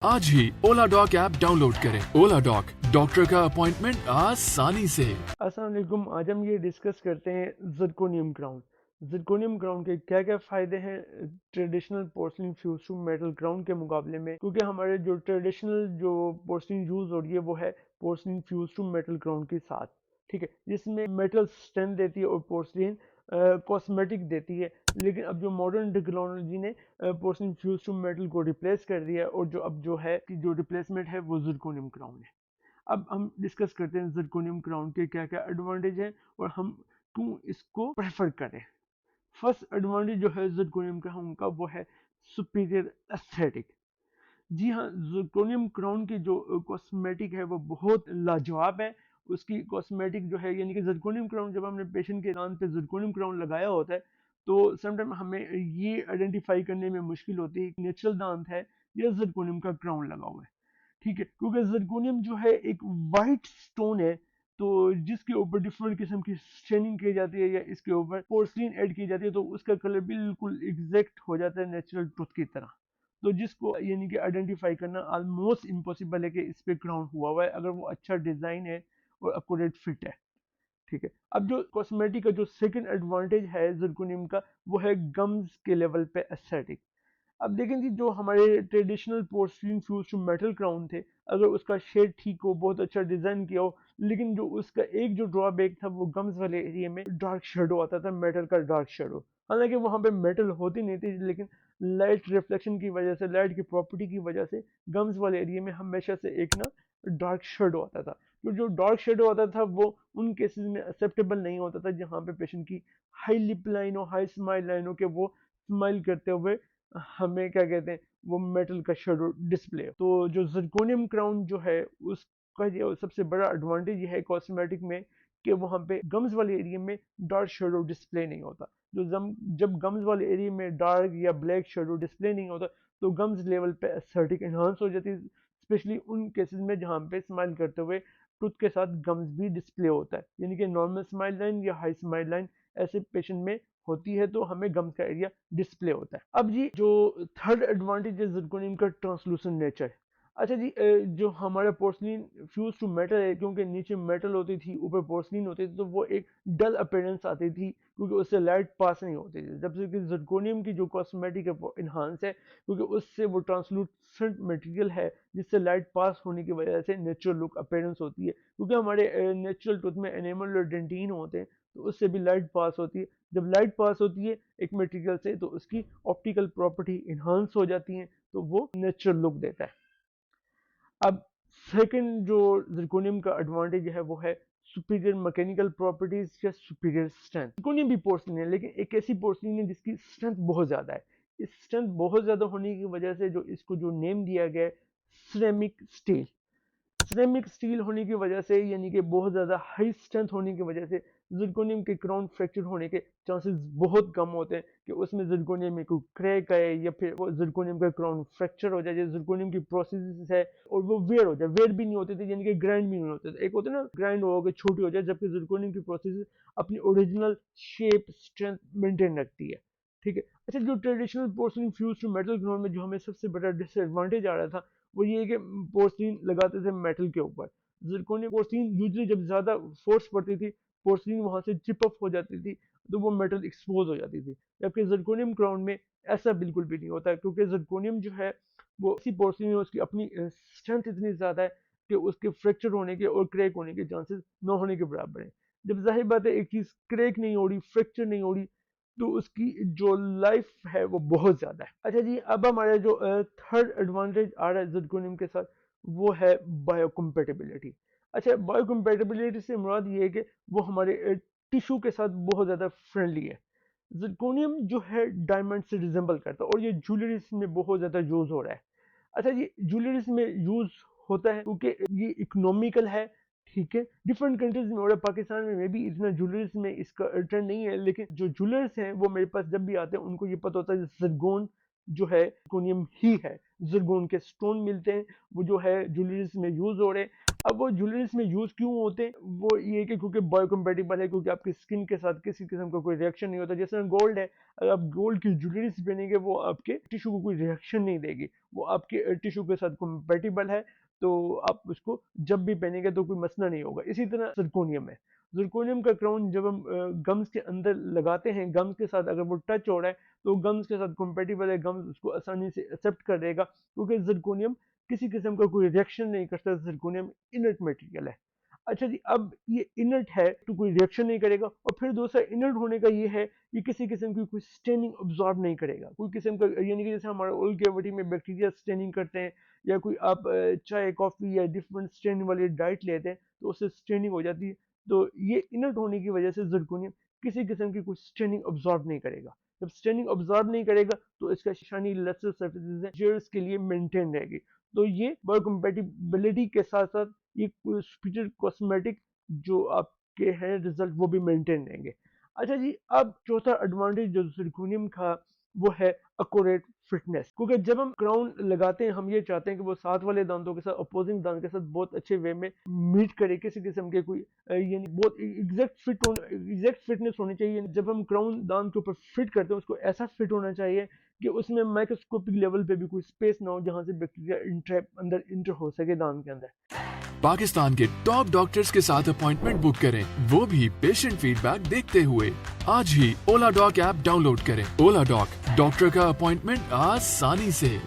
आज ही ओला dock app download करें। ओला dock, doctor का अपॉइंटमेंट आसानी से। अस्सलाम वालेकुम। आज हम ये डिस्कस करते हैं ज़िरकोनियम क्राउन। ज़िरकोनियम क्राउन के क्या क्या फ़ायदे हैं traditional porcelain fuse to metal crown के मुकाबले में, क्योंकि हमारे जो ट्रेडिशनल जो पोर्सलिन यूज़ हो रही है वो है porcelain fuse to metal crown के साथ, ठीक है, जिसमें मेटल स्ट्रेंथ देती है और पोर्सलिन कॉस्मेटिक देती है। लेकिन अब जो मॉडर्न टेक्नोलॉजी ने पोर्सलिन फ्यूज टू मेटल को रिप्लेस कर दिया है और जो अब जो है कि जो रिप्लेसमेंट है वो ज़िरकोनियम क्राउन है। अब हम डिस्कस करते हैं ज़िरकोनियम क्राउन के क्या क्या एडवांटेज हैं और हम क्यों इसको प्रेफर करें। फर्स्ट एडवांटेज जो है ज़िरकोनियम क्राउन का वो है सुपीरियर एस्थेटिक। जी हाँ, ज़िरकोनियम क्राउन की जो कॉस्मेटिक है वो बहुत लाजवाब है। उसकी कॉस्मेटिक जो है यानी कि ज़िरकोनियम क्राउन जब हमने पेशेंट के कान पे ज़िरकोनियम क्राउन लगाया होता है तो समटाइम हमें ये आइडेंटिफाई करने में मुश्किल होती है कि नेचुरल दांत है या ज़िरकोनियम का क्राउन लगा हुआ है, ठीक है, क्योंकि ज़िरकोनियम जो है एक वाइट स्टोन है तो जिसके ऊपर डिफरेंट किस्म की स्टेनिंग की जाती है या इसके ऊपर पोर्सलिन ऐड की जाती है तो उसका कलर बिल्कुल एग्जैक्ट हो जाता है नेचुरल टूथ की तरह। तो जिसको यानी कि आइडेंटिफाई करना ऑलमोस्ट इम्पॉसिबल है कि इस पे क्राउन हुआ हुआ है अगर वो अच्छा डिज़ाइन है और अकोरेट फिट है, ठीक है। अब जो कॉस्मेटिक का जो सेकंड एडवांटेज है ज़िरकोनियम का वो है गम्स के लेवल पे एस्थेटिक। अब देखें जी जो हमारे traditional porcelain fuse to metal crown थे, अगर उसका शेड ठीक हो, बहुत अच्छा डिज़ाइन किया हो, लेकिन जो उसका एक जो ड्रॉबैक था वो गम्स वाले एरिया में डार्क शेडो आता था, मेटल का डार्क शेडो। हालांकि वहाँ पे मेटल होती नहीं थी लेकिन लाइट रिफ्लेक्शन की वजह से, लाइट की प्रॉपर्टी की वजह से गम्स वाले एरिया में हमेशा से एक ना डार्क शेडो आता था। तो जो डार्क शेडो आता था वो उन केसेस में एक्सेप्टेबल नहीं होता था जहाँ पे पेशेंट की हाई लिप लाइन हो, हाई स्माइल लाइन हो, कि वो स्माइल करते हुए हमें क्या कहते हैं वो मेटल का शेडो डिस्प्ले। तो जो ज़िरकोनियम क्राउन जो है उसका ये सबसे बड़ा एडवांटेज ये है कॉस्मेटिक में कि वहाँ पे गम्स वाले एरिया में डार्क शेडो डिस्प्ले नहीं होता। जब गम्स वाले एरिया में डार्क या ब्लैक शेडो डिस्प्ले नहीं होता तो गम्स लेवल पे एस्थेटिक एनहांस हो जाती है, स्पेशली उन केसेस में जहाँ पे स्माइल करते हुए टूथ के साथ गम्स भी डिस्प्ले होता है, यानी कि नॉर्मल स्माइल लाइन या हाई स्माइल लाइन ऐसे पेशेंट में होती है तो हमें गम्स का एरिया डिस्प्ले होता है। अब जी जो थर्ड एडवांटेज है ज़िरकोनियम का ट्रांसलूसेंट नेचर। अच्छा जी, जो हमारा पोर्सलिन फ्यूज टू मेटल है, क्योंकि नीचे मेटल होती थी ऊपर पोर्सलिन होती थी तो वो एक डल अपीयरेंस आती थी क्योंकि उससे लाइट पास नहीं होती थी। जब से कि ज़िरकोनियम की जो कॉस्मेटिक है वो इन्हांस है क्योंकि उससे वो ट्रांसलूसेंट मटेरियल है जिससे लाइट पास होने की वजह से नेचुरल लुक अपीयरेंस होती है, क्योंकि हमारे नेचुरल टूथ में एनेमल और डेंटिन होते हैं तो उससे भी लाइट पास होती है। जब लाइट पास होती है एक मटेरियल से तो उसकी ऑप्टिकल प्रॉपर्टी इन्हांस हो जाती है तो वो नेचुरल लुक देता है। अब सेकंड जो ज़िरकोनियम का एडवांटेज है वो है सुपीरियर मैकेनिकल प्रॉपर्टीज या सुपीरियर स्ट्रेंथ। ज़िरकोनियम भी पोर्सलिन है लेकिन एक ऐसी पोर्सलिन है जिसकी स्ट्रेंथ बहुत ज़्यादा है। इस स्ट्रेंथ बहुत ज़्यादा होने की वजह से जो इसको जो नेम दिया गया है सिरेमिक स्टील। सिरेमिक स्टील होने की वजह से यानी कि बहुत ज़्यादा हाई स्ट्रेंथ होने की वजह से ज़िरकोनियम के क्राउन फ्रैक्चर होने के चांसेस बहुत कम होते हैं कि उसमें ज़िरकोनियम में कोई क्रैक आए या फिर वो ज़िरकोनियम का क्राउन फ्रैक्चर हो जाए। जो ज़िरकोनियम की प्रोसेस है और वो वेयर हो जाए, वेयर भी नहीं होते थे यानी कि ग्राइंड भी नहीं होते थे। एक होता है ना ग्राइंड हो गए छोटी हो जाए, जबकि ज़िरकोनियम की प्रोसेस अपनी ओरिजिनल शेप स्ट्रेंथ मेंटेन रखती है, ठीक है। अच्छा, जो traditional porcelain fuse to metal crown में जो हमें सबसे बड़ा डिसएडवांटेज आ रहा था वो ये है कि पोर्सलिन लगाते थे मेटल के ऊपर। ज़िरकोनियम पोर्सलिन यूजुअली जब ज़्यादा फोर्स पड़ती थी पोर्सलिन वहाँ से चिप अप हो जाती थी तो वो मेटल एक्सपोज हो जाती थी, जबकि ज़िरकोनियम क्राउन में ऐसा बिल्कुल भी नहीं होता है क्योंकि ज़िरकोनियम जो है वो ऐसी पोर्सलिन है उसकी अपनी स्ट्रेंथ इतनी ज़्यादा है कि उसके फ्रैक्चर होने के और क्रैक होने के चांसेस न होने के बराबर हैं। जब जाहिर बात है एक चीज़ क्रैक नहीं हो रही, फ्रैक्चर नहीं हो रही तो उसकी जो लाइफ है वो बहुत ज़्यादा है। अच्छा जी, अब हमारा जो थर्ड एडवांटेज आ रहा है ज़िरकोनियम के साथ वो है बायोकम्पेटिबिलिटी। अच्छा, बायोकम्पेटिबिलिटी से मुराद ये है कि वो हमारे टिश्यू के साथ बहुत ज़्यादा फ्रेंडली है। ज़िरकोनियम जो है डायमंड से रिजेंबल करता है और ये ज्वेलरीज में बहुत ज़्यादा यूज़ हो रहा है। अच्छा, ये ज्वेलरीज में यूज़ होता है क्योंकि ये इकोनॉमिकल है, ठीक है। डिफरेंट कंट्रीज में और पाकिस्तान में भी इतना ज्वेलर्स में इसका ट्रेंड नहीं है, लेकिन जो ज्वेलर्स हैं वो मेरे पास जब भी आते हैं उनको ये पता होता है ज़िरकोन जो है zirconium ही है। ज़िरकॉन के स्टोन मिलते हैं, वो जो है ज्वेलरीज में यूज हो रहे हैं। अब वो ज्वेलरीज में यूज क्यों होते हैं, वो ये कि क्योंकि बायोकम्पेटिबल है, क्योंकि आपकी स्किन के साथ किसी किस्म का कोई रिएक्शन नहीं होता। जैसे गोल्ड है, अगर आप गोल्ड की ज्वेलरीज पहनेंगे वो आपके टिश्यू को कोई रिएक्शन नहीं देगी, वो आपके टिश्यू के साथ कंपेटिबल है, तो आप उसको जब भी पहनेंगे तो कोई मसला नहीं होगा। इसी तरह ज़िरकोनियम है। ज़िरकोनियम का क्राउन जब हम गम्स के अंदर लगाते हैं, गम्स के साथ अगर वो टच हो रहा है तो गम्स के साथ कंपेटिबल है, गम्स उसको आसानी से एक्सेप्ट कर देगा, क्योंकि ज़िरकोनियम किसी किस्म का कोई रिएक्शन नहीं करता। ज़िरकोनियम इनर्ट मटेरियल है। अच्छा जी, अब ये इनर्ट है तो कोई रिएक्शन नहीं करेगा, और फिर दूसरा इनर्ट होने का ये है, ये किसी किस्म की कोई स्टेनिंग ऑब्जॉर्ब नहीं करेगा, कोई किस्म का, यानी कि जैसे हमारे ओल कैविटी में बैक्टीरिया स्टेनिंग करते हैं, या कोई आप चाय कॉफ़ी या डिफरेंट स्टेनिंग वाली डाइट लेते हैं तो उससे स्टेनिंग हो जाती है। तो ये इनर्ट होने की वजह से ज़िरकोनियम किसी किस्म की कोई स्टेनिंग ऑब्जॉर्ब नहीं करेगा। जब स्टेनिंग ऑब्जॉर्ब नहीं करेगा तो इसका शाइनी लेसर सर्फेसेस है जेयर्स के लिए मेंटेन रहेगी। तो ये बायोकम्पेटिबिलिटी के साथ साथ ये सुपीरियर कॉस्मेटिक जो आपके हैं रिजल्ट वो भी मेंटेन रहेंगे। अच्छा जी, अब चौथा एडवांटेज जो ज़िरकोनियम का वो है एक्यूरेट फिटनेस, क्योंकि जब हम क्राउन लगाते हैं हम ये चाहते हैं कि वो साथ वाले दांतों के साथ अपोजिंग दांत के साथ बहुत अच्छे वे में मीट करे, किसी किस्म के कोई यानी बहुत एग्जैक्ट फिटनेस होनी चाहिए। जब हम क्राउन दांत के ऊपर फिट करते हैं उसको ऐसा फिट होना चाहिए कि उसमें माइक्रोस्कोपिक लेवल पे भी कोई स्पेस ना हो जहां से बैक्टीरिया अंदर इंटर हो सके दांत के अंदर। पाकिस्तान के टॉप डॉक्टर्स के साथ अपॉइंटमेंट बुक करें, वो भी पेशेंट फीडबैक देखते हुए। आज ही ओला डॉक ऐप डाउनलोड करें। ओला डॉक, डॉक्टर का अपॉइंटमेंट आसानी से।